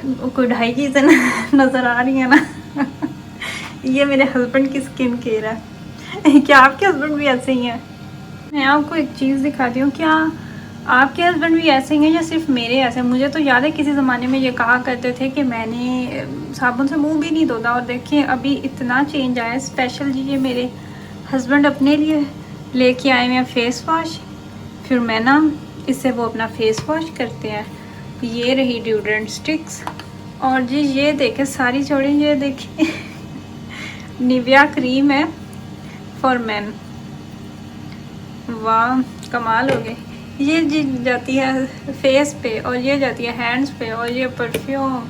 कोई ढाई चीज़ें नज़र आ रही है ना। ये मेरे हस्बैंड की स्किन केयर है। क्या आपके हस्बैंड भी ऐसे ही हैं? मैं आपको एक चीज़ दिखाती हूँ, क्या आपके हस्बैंड भी ऐसे ही हैं या सिर्फ मेरे ऐसे? मुझे तो याद है किसी ज़माने में ये कहा करते थे कि मैंने साबुन से मुंह भी नहीं धोता, और देखिए अभी इतना चेंज आया है। स्पेशल जी ये मेरे हस्बैंड अपने लिए लेके आए हुए हैं फेस वॉश, फिर मैं ना इससे वो अपना फेस वॉश करते हैं। ये रही डिओड्रेंट स्टिक्स, और जी ये देखे सारी छोड़ी, ये देखिए निविया क्रीम है फॉर मैन। वाह कमाल हो गई। ये जी जाती है फेस पे, और ये जाती है हैंड्स पे, और ये परफ्यूम,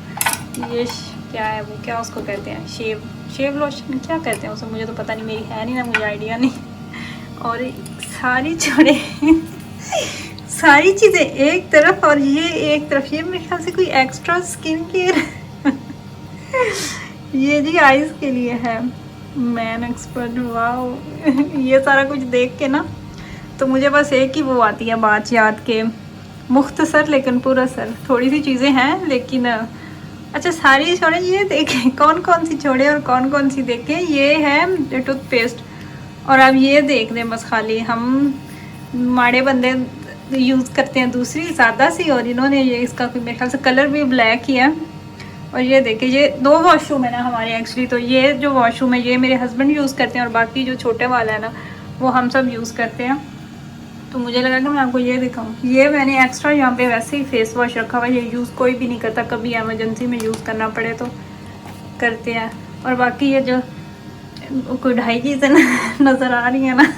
ये क्या है वो, क्या उसको कहते हैं, शेव लोशन क्या कहते हैं उसे, मुझे तो पता नहीं, मेरी है नहीं ना, मुझे आइडिया नहीं। और सारी छोड़े सारी चीज़ें एक तरफ और ये एक तरफ, ये मेरे ख्याल से कोई एक्स्ट्रा स्किन केयर ये जी आइज़ के लिए है मैन एक्सपर्ट। वाह ये सारा कुछ देख के ना तो मुझे बस एक ही वो आती है बात याद के, मुख्तसर लेकिन पूरा सर। थोड़ी सी चीज़ें हैं लेकिन अच्छा सारी छोड़े, ये देखें कौन कौन सी छोड़े और कौन कौन सी देखें। ये है टूथपेस्ट, और अब ये देख लें बस, खाली हम माड़े बंदे यूज़ करते हैं दूसरी सादा सी, और इन्होंने ये इसका मेरे ख्याल से कलर भी ब्लैक ही है। और ये देखिए ये 2 वॉशरूम है ना हमारे एक्चुअली, तो ये जो वॉशरूम है ये मेरे हस्बैंड यूज़ करते हैं, और बाकी जो छोटे वाला है ना वो हम सब यूज़ करते हैं। तो मुझे लगा कि मैं आपको ये दिखाऊं। ये मैंने एक्स्ट्रा यहाँ पे वैसे ही फेस वॉश रखा हुआ है, ये यूज़ कोई भी नहीं करता, कभी एमरजेंसी में यूज़ करना पड़े तो करते हैं। और बाकी ये जो कोई ढाई चीज़ें नज़र आ रही है ना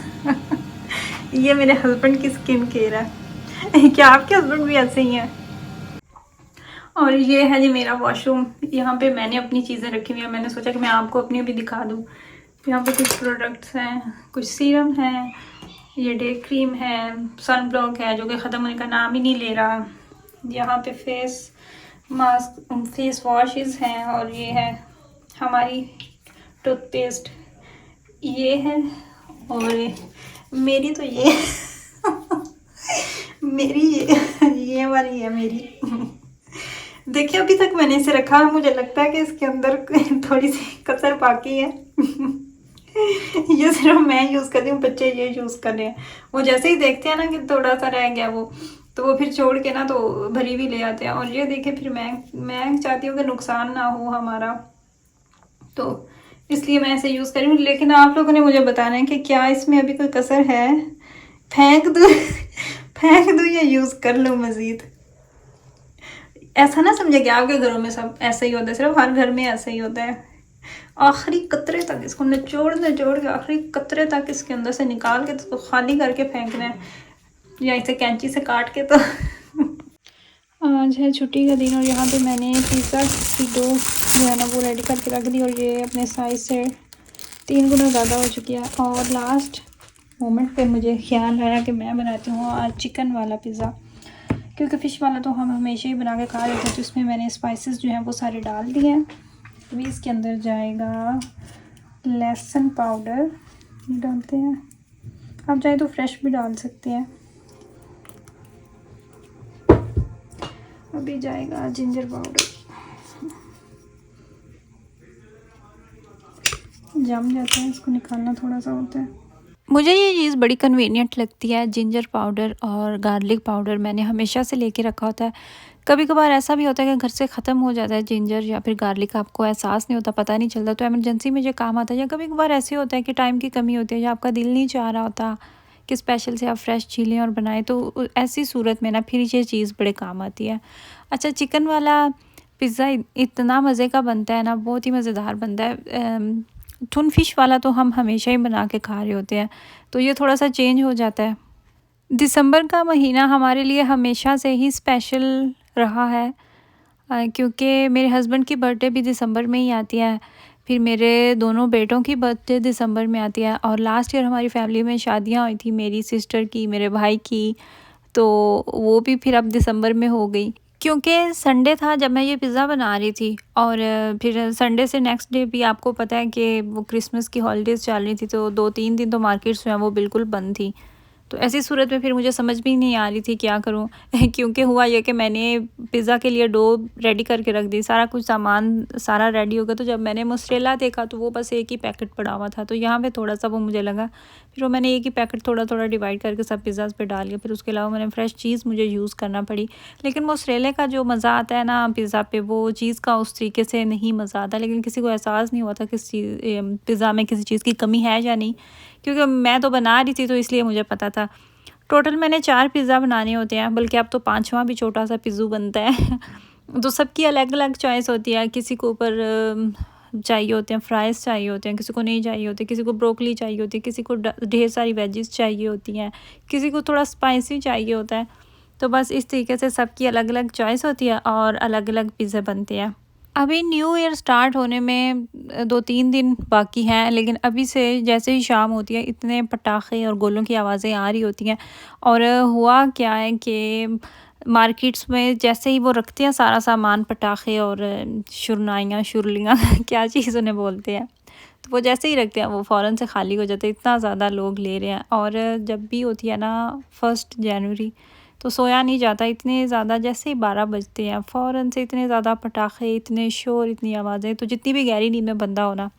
ये मेरे हस्बैंड की स्किन केयर है। क्या आपके हस्बैंड भी ऐसे ही हैं? और ये है जी मेरा वॉशरूम, यहाँ पे मैंने अपनी चीज़ें रखी हुई हैं, मैंने सोचा कि मैं आपको अपनी भी दिखा दूँ। यहाँ पे कुछ प्रोडक्ट्स हैं, कुछ सीरम है, ये डे क्रीम है, सन ब्लॉक है जो कि ख़त्म होने का नाम ही नहीं ले रहा। यहाँ पे फेस मास्क, फेस वॉशेस हैं, और ये है हमारी टूथपेस्ट, ये है। और मेरी तो ये मेरी ये वाली है मेरी देखिए अभी तक मैंने इसे रखा है, मुझे लगता है कि इसके अंदर थोड़ी सी कसर बाकी है ये सिर्फ मैं यूज़ कर रही हूँ, बच्चे ये यूज़ कर रहे हैं। वो जैसे ही देखते हैं ना कि थोड़ा सा रह गया वो, तो वो फिर छोड़ के ना तो भरी भी ले आते हैं। और ये देखिए फिर मैं चाहती हूँ कि नुकसान ना हो हमारा, तो इसलिए मैं ऐसे यूज़ कर रही हूँ। लेकिन आप लोगों ने मुझे बताना है कि क्या इसमें अभी कोई कसर है, फेंक दूँ फेंक दूँ या यूज़ कर लूँ मज़ीद। ऐसा ना समझे कि आपके घरों में सब ऐसा ही होता है, सिर्फ हर घर में ऐसा ही होता है। आखिरी कतरे तक इसको निचोड़ के आखिरी कतरे तक इसके अंदर से निकाल के इसको खाली करके फेंकना है, या इसे कैंची से काट के। तो आज है छुट्टी का दिन, और यहाँ पे मैंने पिज़्ज़ा की डो जो है ना वो रेडी करके रख दी, और ये अपने साइज़ से 3 गुना ज़्यादा हो चुकी है। और लास्ट मोमेंट पे मुझे ख्याल आया कि मैं बनाती हूँ आज चिकन वाला पिज़्ज़ा, क्योंकि फ़िश वाला तो हम हमेशा ही बना के खा लेते हैं। तो इसमें मैंने स्पाइसेस जो हैं वो सारे डाल दिए हैं। अभी इसके अंदर जाएगा लहसुन पाउडर, ये डालते हैं, आप चाहे तो फ्रेश भी डाल सकते हैं। अभी जाएगा जिंजर पाउडर, जम जाता है, इसको निकालना थोड़ा सा होता है। मुझे ये चीज़ बड़ी कन्वीनियंट लगती है, जिंजर पाउडर और गार्लिक पाउडर मैंने हमेशा से लेके रखा होता है। कभी कभार ऐसा भी होता है कि घर से ख़त्म हो जाता है जिंजर या फिर गार्लिक, आपको एहसास नहीं होता, पता नहीं चलता, तो इमरजेंसी में ये काम आता है। या कभी कभार ऐसे होता है कि टाइम की कमी होती है या आपका दिल नहीं चाह रहा होता कि स्पेशल से आप फ्रेश छीलें और बनाएं, तो ऐसी सूरत में ना फिर ये चीज़ बड़े काम आती है। अच्छा चिकन वाला पिज़्ज़ा इतना मज़े का बनता है ना, बहुत ही मज़ेदार बनता है। टून फिश वाला तो हम हमेशा ही बना के खा रहे होते हैं, तो ये थोड़ा सा चेंज हो जाता है। दिसंबर का महीना हमारे लिए हमेशा से ही स्पेशल रहा है, क्योंकि मेरे हस्बैंड की बर्थडे भी दिसंबर में ही आती है, फिर मेरे दोनों बेटों की बर्थडे दिसंबर में आती है, और लास्ट ईयर हमारी फैमिली में शादियां हुई थी, मेरी सिस्टर की, मेरे भाई की, तो वो भी फिर अब दिसंबर में हो गई। क्योंकि संडे था जब मैं ये पिज़्ज़ा बना रही थी, और फिर संडे से नेक्स्ट डे भी आपको पता है कि वो क्रिसमस की हॉलीडेज़ चल रही थी, तो 2-3 दिन तो मार्केट्स जो हैं वो बिल्कुल बंद थी। तो ऐसी सूरत में फिर मुझे समझ भी नहीं आ रही थी क्या करूं क्योंकि हुआ ये कि मैंने पिज़्ज़ा के लिए डो रेडी करके रख दी, सारा कुछ सामान सारा रेडी हो गया। तो जब मैंने मोज़रेला देखा तो वो बस एक ही पैकेट पड़ा हुआ था, तो यहाँ पे थोड़ा सा वो मुझे लगा, फिर वो मैंने एक ही पैकेट थोड़ा थोड़ा डिवाइड करके सब पिज़्ज़ाज़ पे डाल दिया। फिर उसके अलावा मैंने फ्रेश चीज़ मुझे यूज़ करना पड़ी, लेकिन मोज़रेला का जो मज़ा आता है ना पिज़्ज़ा पे, वो चीज़ का उस तरीके से नहीं मज़ा आता। लेकिन किसी को एहसास नहीं हुआ था किस चीज़ पिज़्ज़ा में किसी चीज़ की कमी है या नहीं, क्योंकि मैं तो बना रही थी तो इसलिए मुझे पता था। टोटल मैंने 4 पिज़्ज़ा बनाने होते हैं, बल्कि अब तो 5वां भी छोटा सा पिज़्ज़ू बनता है तो सबकी अलग अलग चॉइस होती है, किसी को ऊपर चाहिए होते हैं फ्राइज़ चाहिए होते हैं, किसी को नहीं चाहिए होते, किसी को ब्रोकली चाहिए होती है, किसी को ढेर सारी वेजिस चाहिए होती हैं, किसी को थोड़ा स्पाइसी चाहिए होता है। तो बस इस तरीके से सबकी अलग अलग चॉइस होती है और अलग अलग पिज़्ज़ा बनते हैं। अभी न्यू ईयर स्टार्ट होने में 2-3 दिन बाकी हैं, लेकिन अभी से जैसे ही शाम होती है इतने पटाखे और गोलों की आवाज़ें आ रही होती हैं। और हुआ क्या है कि मार्केट्स में जैसे ही वो रखते हैं सारा सामान, पटाखे और शुरनाइयाँ शुरलियाँ क्या चीज़ उन्हें बोलते हैं, तो वो जैसे ही रखते हैं वो फ़ौरन से खाली हो जाते हैं, इतना ज़्यादा लोग ले रहे हैं। और जब भी होती है ना 1 जनवरी तो सोया नहीं जाता, इतने ज़्यादा जैसे ही 12 बजते हैं फ़ौरन से इतने ज़्यादा पटाखे, इतने शोर, इतनी आवाज़ें, तो जितनी भी गहरी नींद में बंदा हो ना,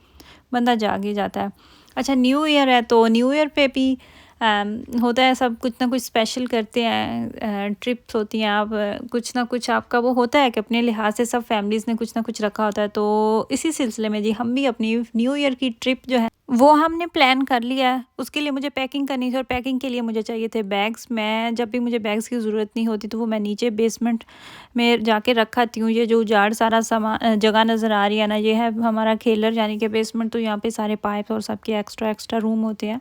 बंदा जाग ही जाता है। अच्छा न्यू ईयर है तो न्यू ईयर पे भी होता है, सब कुछ ना कुछ स्पेशल करते हैं, ट्रिप्स होती हैं, आप कुछ ना कुछ आपका वो होता है कि अपने लिहाज से सब फैमिलीज़ ने कुछ ना कुछ रखा होता है। तो इसी सिलसिले में जी हम भी अपनी न्यू ईयर की ट्रिप जो है वो हमने प्लान कर लिया है। उसके लिए मुझे पैकिंग करनी थी और पैकिंग के लिए मुझे चाहिए थे बैग्स। मैं जब भी मुझे बैग्स की ज़रूरत नहीं होती तो वो मैं नीचे बेसमेंट में जाके रखाती हूँ। ये जो उजाड़ सारा सामान जगह नज़र आ रही है ना, ये है हमारा खेलर यानी कि बेसमेंट। तो यहाँ पे सारे पाइप और सबके एक्स्ट्रा रूम होते हैं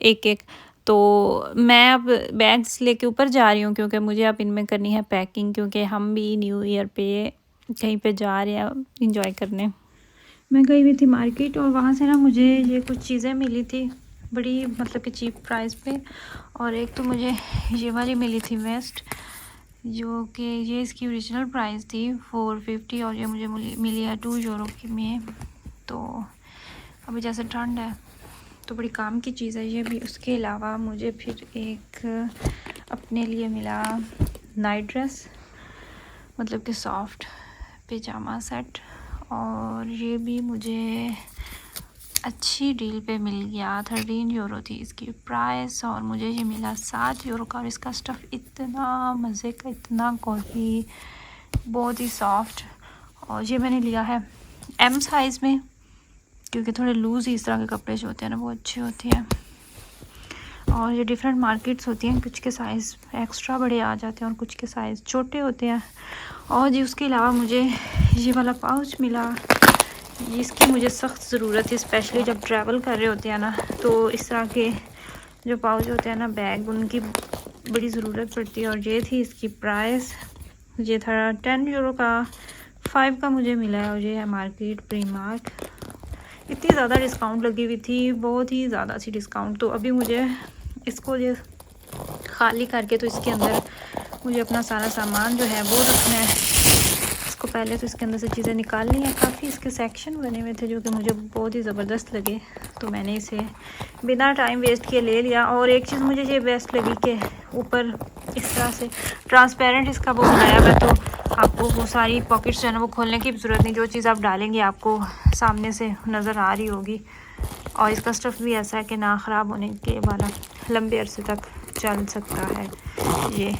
एक एक। तो मैं अब बैग्स लेके ऊपर जा रही हूँ क्योंकि मुझे अब इनमें करनी है पैकिंग, क्योंकि हम भी न्यू ईयर पे कहीं पे जा रहे हैं इंजॉय करने। मैं गई हुई थी मार्केट और वहाँ से ना मुझे ये कुछ चीज़ें मिली थी बड़ी मतलब कि चीप प्राइस पे। और एक तो मुझे ये वाली मिली थी वेस्ट, जो कि ये इसकी ओरिजिनल प्राइस थी 450 और ये मुझे मिली है 2 यूरो की में। तो अभी जैसे ठंड है तो बड़ी काम की चीज़ है ये भी। उसके अलावा मुझे फिर एक अपने लिए मिला नाइट ड्रेस, मतलब कि सॉफ्ट पिजामा सेट, और ये भी मुझे अच्छी डील पे मिल गया। 13 यूरो थी इसकी प्राइस और मुझे ये मिला 7 यूरो का। और इसका स्टफ़ इतना मज़े का, इतना कॉफ़ी, बहुत ही सॉफ्ट। और ये मैंने लिया है M साइज़ में, क्योंकि थोड़े लूज़ ही इस तरह के कपड़े जो होते हैं ना वो अच्छे होते हैं। और ये डिफरेंट मार्केट्स होती हैं, कुछ के साइज़ एक्स्ट्रा बड़े आ जाते हैं और कुछ के साइज़ छोटे होते हैं। और जी उसके अलावा मुझे ये वाला पाउच मिला, इसकी मुझे सख्त ज़रूरत है, स्पेशली जब ट्रैवल कर रहे होते हैं ना, तो इस तरह के जो पाउच होते हैं ना बैग, उनकी बड़ी ज़रूरत पड़ती है। और ये थी इसकी प्राइस, ये था 10 यूरो का, 5 का मुझे मिला है। और ये है मार्केट प्रीमार्क। इतनी ज़्यादा डिस्काउंट लगी हुई थी, बहुत ही ज़्यादा सी डिस्काउंट। तो अभी मुझे इसको ये ख़ाली करके तो इसके अंदर मुझे अपना सारा सामान जो है वो रखना है। इसको पहले तो इसके अंदर से चीज़ें निकालनी है। काफ़ी इसके सेक्शन बने हुए थे जो कि मुझे बहुत ही ज़बरदस्त लगे, तो मैंने इसे बिना टाइम वेस्ट किए ले लिया। और एक चीज़ मुझे ये बेस्ट लगी कि ऊपर इस तरह से ट्रांसपेरेंट इसका वो बनाया हुआ, तो आपको वो सारी पॉकेट्स जो है ना वो खोलने की ज़रूरत नहीं, जो चीज़ आप डालेंगे आपको सामने से नज़र आ रही होगी। और इसका स्टफ़ भी ऐसा है कि ना ख़राब होने के वाला, लंबे अरसे तक चल सकता है ये।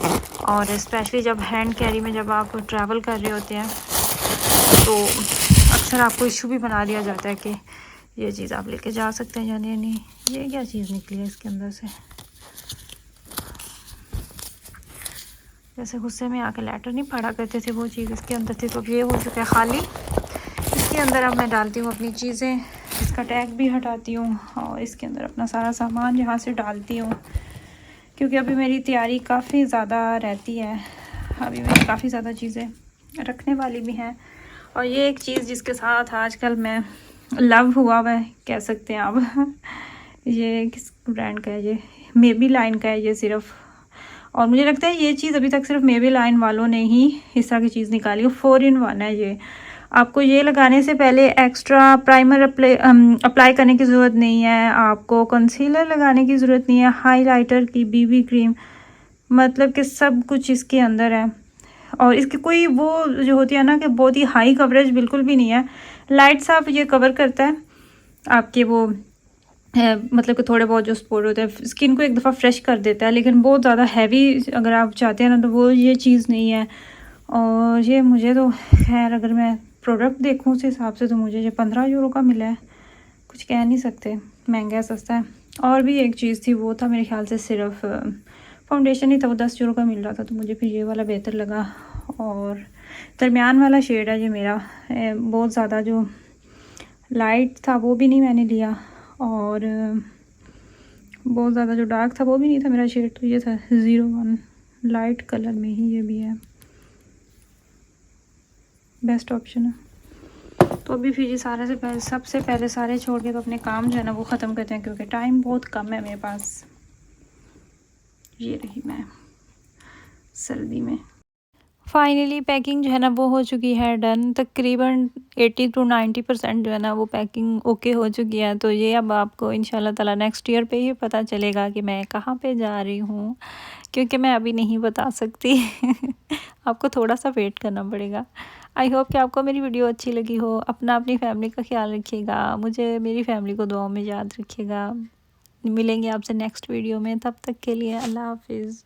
और स्पेशली जब हैंड कैरी में जब आप ट्रैवल कर रहे होते हैं तो अक्सर आपको इशू भी बना दिया जाता है कि ये चीज़ आप लेके जा सकते हैं या नहीं। ये क्या चीज़ निकली है इसके अंदर से, जैसे गुस्से में आके लेटर नहीं पढ़ा करते थे वो चीज़ इसके अंदर थी। तो अब ये हो चुका है खाली। इसके अंदर अब मैं डालती हूँ अपनी चीज़ें, इसका टैग भी हटाती हूँ और इसके अंदर अपना सारा सामान यहाँ से डालती हूँ, क्योंकि अभी मेरी तैयारी काफ़ी ज़्यादा रहती है। अभी मेरी काफ़ी ज़्यादा चीज़ें रखने वाली भी हैं। और ये एक चीज़ जिसके साथ आजकल मैं लव हुआ है कह सकते हैं आप ये किस ब्रांड का है, ये मेबेलाइन का है ये सिर्फ। और मुझे लगता है ये चीज़ अभी तक सिर्फ मेबेलाइन वालों ने ही इस तरह की चीज़ निकाली है। 4 in 1 है ये। आपको ये लगाने से पहले एक्स्ट्रा प्राइमर अप्लाई करने की ज़रूरत नहीं है, आपको कंसीलर लगाने की ज़रूरत नहीं है, हाइलाइटर की बीबी क्रीम, मतलब कि सब कुछ इसके अंदर है। और इसकी कोई वो जो होती है ना कि बहुत ही हाई कवरेज बिल्कुल भी नहीं है, लाइट सा ये कवर करता है आपके वो मतलब कि थोड़े बहुत जो स्पॉट होते हैं स्किन को एक दफ़ा फ्रेश कर देता है, लेकिन बहुत ज़्यादा हैवी अगर आप चाहते हैं ना तो वो ये चीज़ नहीं है। और ये मुझे तो खैर अगर मैं प्रोडक्ट देखूँ उस हिसाब से तो मुझे ये 15 यूरो का मिला है, कुछ कह नहीं सकते, महंगा है सस्ता है। और भी एक चीज़ थी, वो था मेरे ख्याल से सिर्फ फाउंडेशन ही था, वो 10 यूरो का मिल रहा था, तो मुझे फिर ये वाला बेहतर लगा। और दरमियान वाला शेड है ये मेरा, बहुत ज़्यादा जो लाइट था वो भी नहीं मैंने लिया, और बहुत ज़्यादा जो डार्क था वो भी नहीं था मेरा शेड, तो ये था 01 लाइट कलर में ही, ये भी है बेस्ट ऑप्शन है। तो अभी फिर ये सारे से पहले सबसे पहले सारे छोड़ के तो अपने काम जो है ना वो ख़त्म करते हैं, क्योंकि टाइम बहुत कम है मेरे पास। ये रही मैं सर्दी में। फाइनली पैकिंग जो है ना वो हो चुकी है डन, तकरीबन 80 to 90% जो है ना वो पैकिंग ओके हो चुकी है। तो ये अब आपको इंशाल्लाह ताला नेक्स्ट ईयर पे ही पता चलेगा कि मैं कहाँ पे जा रही हूँ, क्योंकि मैं अभी नहीं बता सकती आपको थोड़ा सा वेट करना पड़ेगा। आई होप कि आपको मेरी वीडियो अच्छी लगी हो। अपना अपनी फैमिली का ख्याल रखिएगा, मुझे मेरी फैमिली को दुआओं में याद रखिएगा। मिलेंगे आपसे नेक्स्ट वीडियो में, तब तक के लिए अल्लाह हाफिज़।